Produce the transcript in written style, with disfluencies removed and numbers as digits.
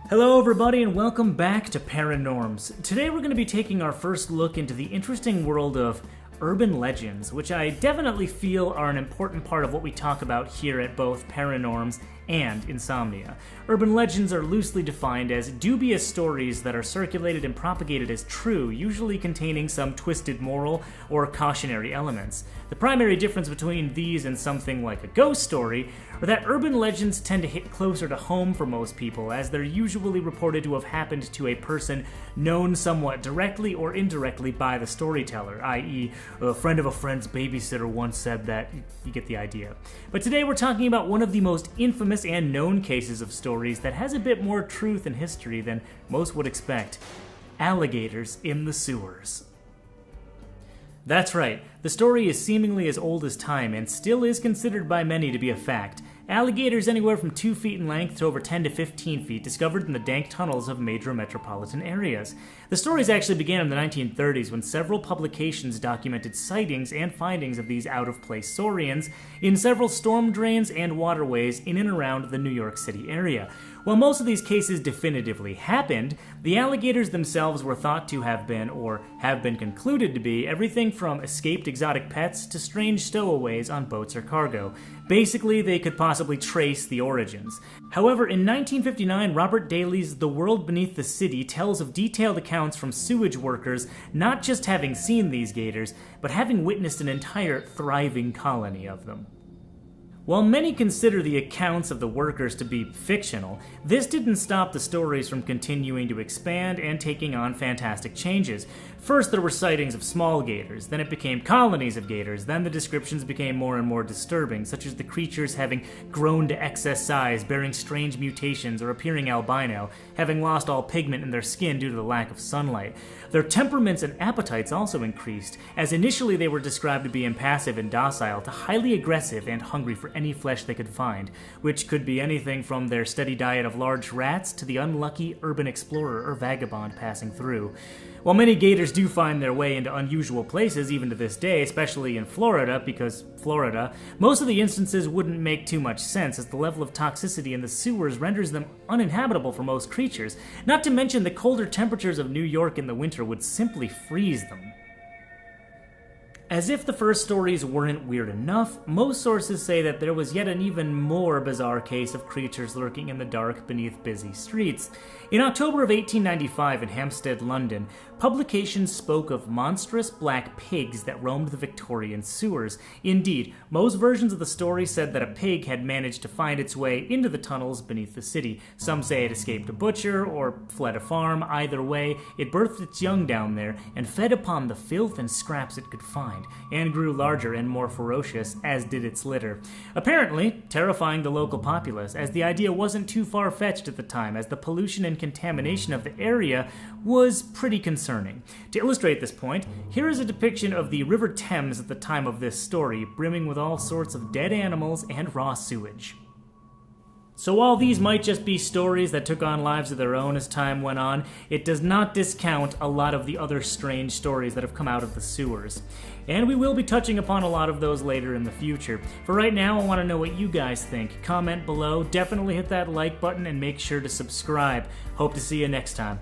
Hello everybody and welcome back to Paranorms. Today we're going to be taking our first look into the interesting world of urban legends, which I definitely feel are an important part of what we talk about here at both Paranorms and Insomnia. Urban legends are loosely defined as dubious stories that are circulated and propagated as true, usually containing some twisted moral or cautionary elements. The primary difference between these and something like a ghost story are that urban legends tend to hit closer to home for most people, as they're usually reported to have happened to a person known somewhat directly or indirectly by the storyteller, i.e., a friend of a friend's babysitter once said that. You get the idea. But today we're talking about one of the most infamous and known cases of stories that has a bit more truth and history than most would expect: alligators in the sewers. That's right, the story is seemingly as old as time and still is considered by many to be a fact. Alligators anywhere from 2 feet in length to over 10 to 15 feet discovered in the dank tunnels of major metropolitan areas. The stories actually began in the 1930s when several publications documented sightings and findings of these out-of-place saurians in several storm drains and waterways in and around the New York City area. While most of these cases definitively happened, the alligators themselves were thought to have been, or have been concluded to be, everything from escaped exotic pets to strange stowaways on boats or cargo. Basically, they could possibly trace the origins. However, in 1959, Robert Daly's The World Beneath the City tells of detailed accounts from sewage workers not just having seen these gators, but having witnessed an entire thriving colony of them. While many consider the accounts of the workers to be fictional, this didn't stop the stories from continuing to expand and taking on fantastic changes. First, there were sightings of small gators, then it became colonies of gators, then the descriptions became more and more disturbing, such as the creatures having grown to excess size, bearing strange mutations, or appearing albino, having lost all pigment in their skin due to the lack of sunlight. Their temperaments and appetites also increased, as initially they were described to be impassive and docile to highly aggressive and hungry for any flesh they could find, which could be anything from their steady diet of large rats to the unlucky urban explorer or vagabond passing through. While many gators do find their way into unusual places even to this day, especially in Florida, because Florida, most of the instances wouldn't make too much sense, as the level of toxicity in the sewers renders them uninhabitable for most creatures, not to mention the colder temperatures of New York in the winter would simply freeze them. As if the first stories weren't weird enough, most sources say that there was yet an even more bizarre case of creatures lurking in the dark beneath busy streets. In October of 1895 in Hampstead, London, publications spoke of monstrous black pigs that roamed the Victorian sewers. Indeed, most versions of the story said that a pig had managed to find its way into the tunnels beneath the city. Some say it escaped a butcher or fled a farm. Either way, it birthed its young down there and fed upon the filth and scraps it could find, and grew larger and more ferocious, as did its litter. Apparently, terrifying the local populace, as the idea wasn't too far-fetched at the time, as the pollution and contamination of the area was pretty concerning. To illustrate this point, here is a depiction of the River Thames at the time of this story, brimming with all sorts of dead animals and raw sewage. So while these might just be stories that took on lives of their own as time went on, it does not discount a lot of the other strange stories that have come out of the sewers. And we will be touching upon a lot of those later in the future. For right now, I want to know what you guys think. Comment below, definitely hit that like button, and make sure to subscribe. Hope to see you next time.